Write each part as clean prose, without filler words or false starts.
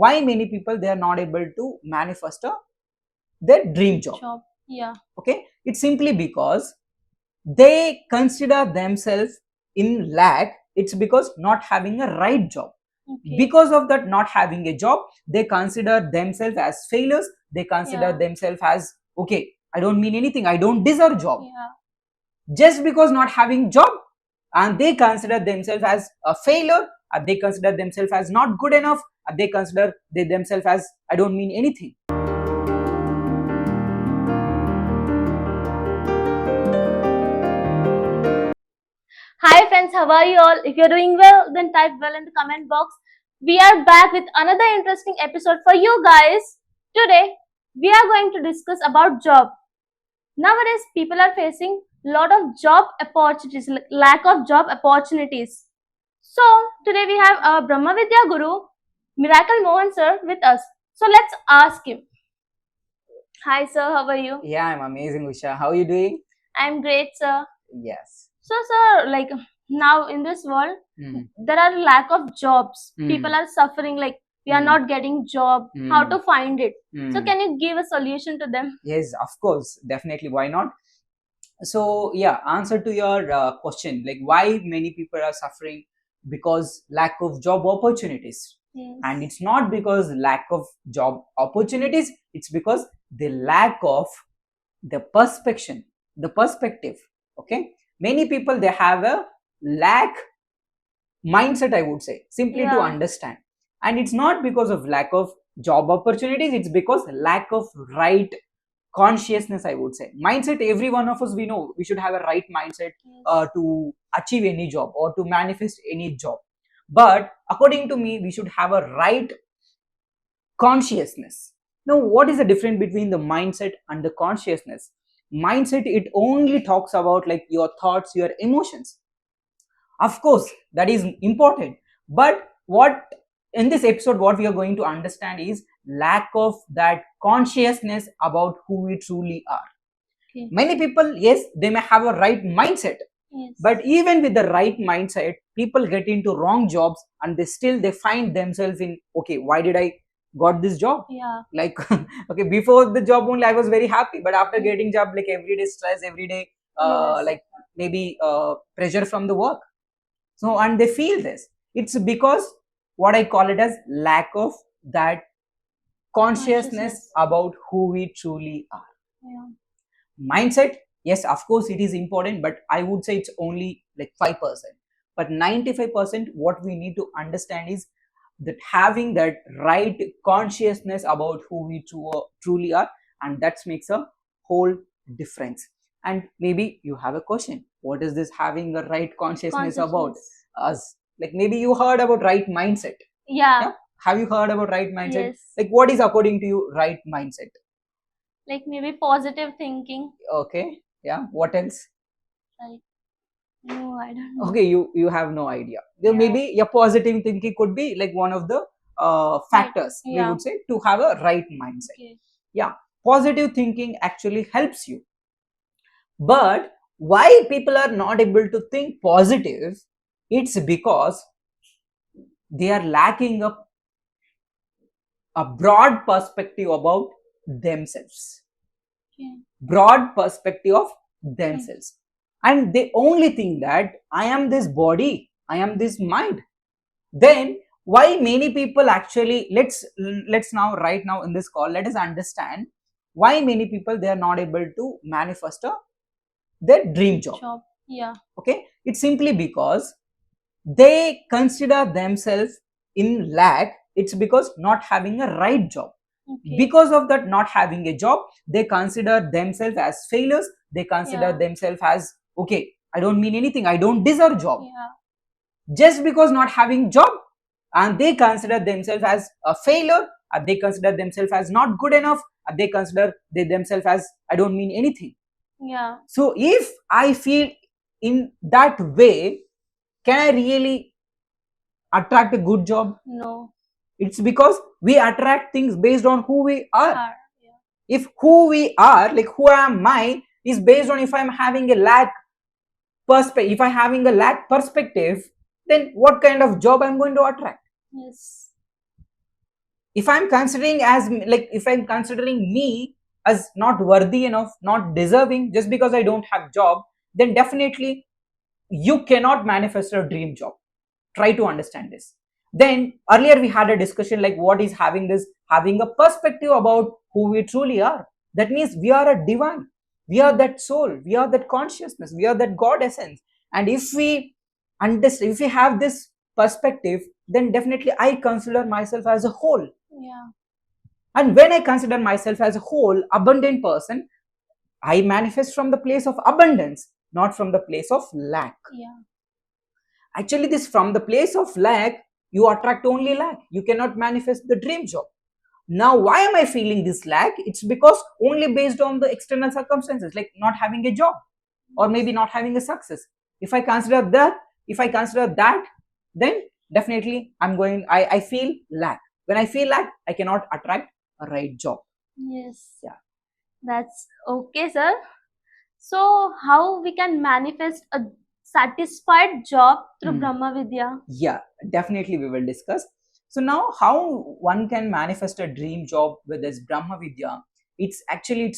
why many people they are not able to manifest their dream job. Yeah. Okay, it's simply because they consider themselves in lack. It's because not having a right job. Okay. Because of that not having a job, they consider themselves as failures. They consider themselves as, okay, I don't mean anything, I don't deserve job. Just because not having job, and they consider themselves as a failure, they consider themselves as not good enough, they consider themselves as I don't mean anything. Hi friends, how are you all? If you're doing well, then type well in the comment box. We are back with another interesting episode for you guys. Today, we are going to discuss about job. Nowadays, people are facing lot of job opportunities, lack of job opportunities. So, today we have our Brahmavidya Guru, Miracle Mohan sir with us. So, let's ask him. Hi sir, how are you? Yeah, I'm amazing, Usha. How are you doing? I'm great, sir. Yes. So, sir, like now in this world, there are lack of jobs. People are suffering, like we are not getting job. How to find it? So, can you give a solution to them? Yes, of course, definitely. Why not? So, yeah, answer to your question, like why many people are suffering because lack of job opportunities. Yes. And it's not because lack of job opportunities, it's because the lack of the perspective. Okay, many people they have a lack mindset, I would say, simply to understand. And it's not because of lack of job opportunities, it's because lack of right consciousness, I would say. Mindset, every one of us, we know we should have a right mindset to achieve any job or to manifest any job. But according to me, we should have a right consciousness. Now, what is the difference between the mindset and the consciousness? Mindset, it only talks about like your thoughts, your emotions. Of course, that is important. But what in this episode, what we are going to understand is lack of that consciousness about who we truly are. Okay. Many people, yes, they may have a right mindset. Yes. But even with the right mindset, people get into wrong jobs and they find themselves in, okay, why did I got this job? Yeah. Like, okay, before the job only I was very happy, but after getting job, like everyday stress, everyday like maybe pressure from the work. So, and they feel this. It's because what I call it as lack of that consciousness about who we truly are. Yeah. Mindset, yes, of course, it is important, but I would say it's only like 5%. But 95%, what we need to understand is that having that right consciousness about who we truly are, and that makes a whole difference. And maybe you have a question, what is this having a right consciousness about us? Like maybe you heard about right mindset. Yeah. Have you heard about right mindset? Yes. Like what is according to you right mindset? Like maybe positive thinking. Okay, yeah, what else? Right. No, I don't know. Okay, you have no idea. Maybe your positive thinking could be like one of the factors, we would say, to have a right mindset. Okay. Yeah, positive thinking actually helps you. But why people are not able to think positive? It's because they are lacking a broad perspective about themselves. Okay. Broad perspective of themselves. And they only think that I am this body, I am this mind. Then why many people actually, let's now right now in this call, let us understand why many people they are not able to manifest their dream job. Yeah. Okay, it's simply because they consider themselves in lack. It's because not having a right job. Okay. Because of that not having a job, they consider themselves as failures. They consider themselves as, okay, I don't mean anything, I don't deserve job. Yeah. Just because not having job, and they consider themselves as a failure, they consider themselves as not good enough, they consider themselves as I don't mean anything. Yeah. So if I feel in that way, can I really attract a good job? No. It's because we attract things based on who we are. Yeah. If who we are, like who am I, is based on if I'm having a lack perspective, if I'm having a lack perspective, then what kind of job I'm going to attract? Yes. if I'm considering as like, if I'm considering me as not worthy enough, not deserving, just because I don't have job, then definitely you cannot manifest a dream job. Try to understand this. Then earlier we had a discussion like what is having a perspective about who we truly are. That means we are a divine, we are that soul, we are that consciousness, we are that God essence. And if we understand, if we have this perspective, then definitely I consider myself as a whole. Yeah. And when I consider myself as a whole abundant person, I manifest from the place of abundance, not from the place of lack. Yeah. Actually, this from the place of lack, you attract only lack. You cannot manifest the dream job. Now, why am I feeling this lack? It's because only based on the external circumstances, like not having a job or maybe not having a success. If I consider that, then definitely I feel lack. When I feel lack, I cannot attract a right job. Yes. Yeah. That's okay, sir. So, how we can manifest a satisfied job through Brahmavidya? Yeah, definitely we will discuss. So now how one can manifest a dream job with this Brahmavidya, it's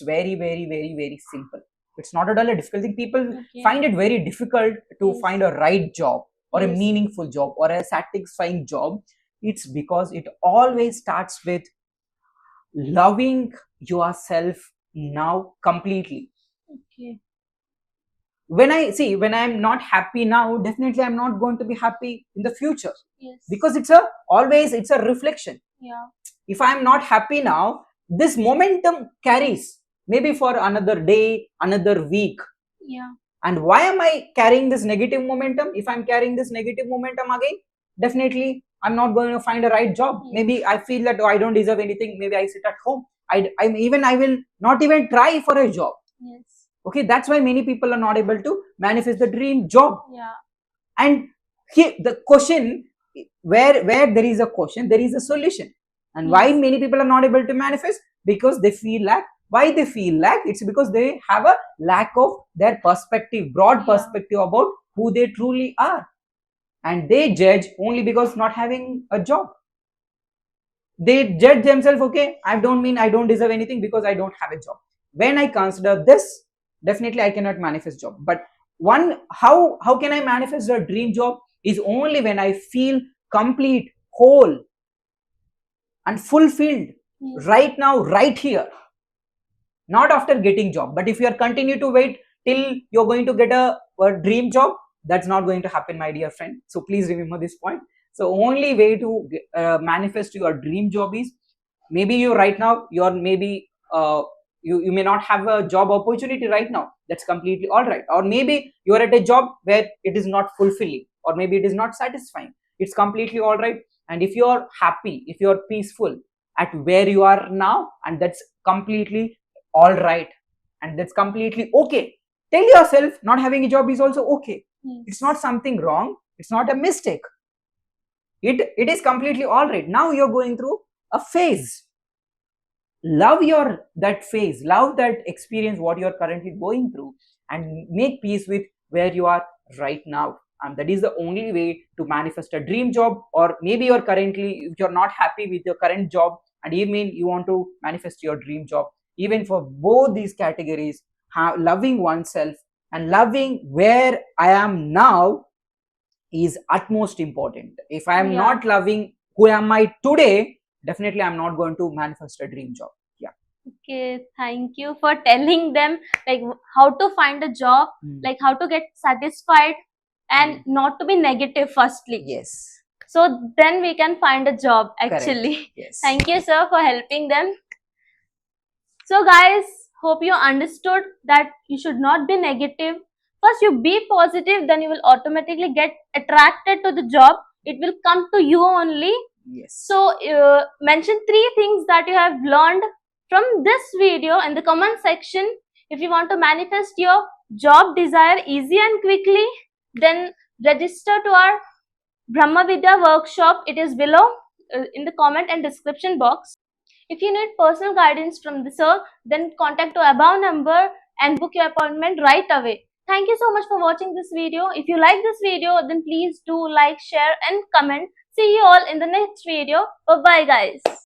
very, very, very, very simple. It's not at all a difficult thing. People find it very difficult to find a right job or a meaningful job or a satisfying job. It's because it always starts with loving yourself now completely. Okay. When I'm not happy now, definitely I'm not going to be happy in the future. Yes. Because it's a reflection. Yeah. If I'm not happy now, this momentum carries maybe for another day, another week. Yeah. And why am I carrying this negative momentum? If I'm carrying this negative momentum again, definitely I'm not going to find a right job. Yes. Maybe I feel that I don't deserve anything. Maybe I sit at home. I will not even try for a job. Yes. Okay, that's why many people are not able to manifest the dream job. Yeah. And here the question, where there is a question, there is a solution. And why many people are not able to manifest? Because they feel lack. Why they feel lack? It's because they have a lack of their perspective, broad perspective about who they truly are. And they judge only because not having a job. They judge themselves, okay, I don't deserve anything because I don't have a job. When I consider this, definitely I cannot manifest job. But how can I manifest a dream job is only when I feel complete, whole and fulfilled right now, right here. Not after getting job. But if you are continue to wait till you're going to get a dream job, that's not going to happen, my dear friend. So please remember this point. So only way to manifest your dream job is, maybe you right now you're maybe you may not have a job opportunity right now. That's completely all right. Or maybe you're at a job where it is not fulfilling, or maybe it is not satisfying. It's completely all right. And if you're happy, if you're peaceful at where you are now, and that's completely all right, and that's completely okay. Tell yourself not having a job is also okay. It's not something wrong. It's not a mistake. It is completely all right. Now you're going through a phase. Love that phase, love that experience, what you're currently going through, and make peace with where you are right now. And that is the only way to manifest a dream job. Or maybe if you're not happy with your current job and even you want to manifest your dream job, even for both these categories, loving oneself and loving where I am now is utmost important. If I am not loving who am I today, definitely I'm not going to manifest a dream job. Yeah. Okay, thank you for telling them like how to find a job, like how to get satisfied and not to be negative firstly. Yes. So then we can find a job actually. Correct. Yes. Thank you, sir, for helping them. So guys, hope you understood that you should not be negative. First you be positive, then you will automatically get attracted to the job. It will come to you only. Yes. So mention 3 things that you have learned from this video in the comment section. If you want to manifest your job desire easy and quickly, then register to our Brahmavidya workshop. It is below in the comment and description box. If you need personal guidance from the sir, then contact to above number and book your appointment right away. Thank you so much for watching this video. If you like this video, then please do like, share and comment. See you all in the next video. Bye bye guys.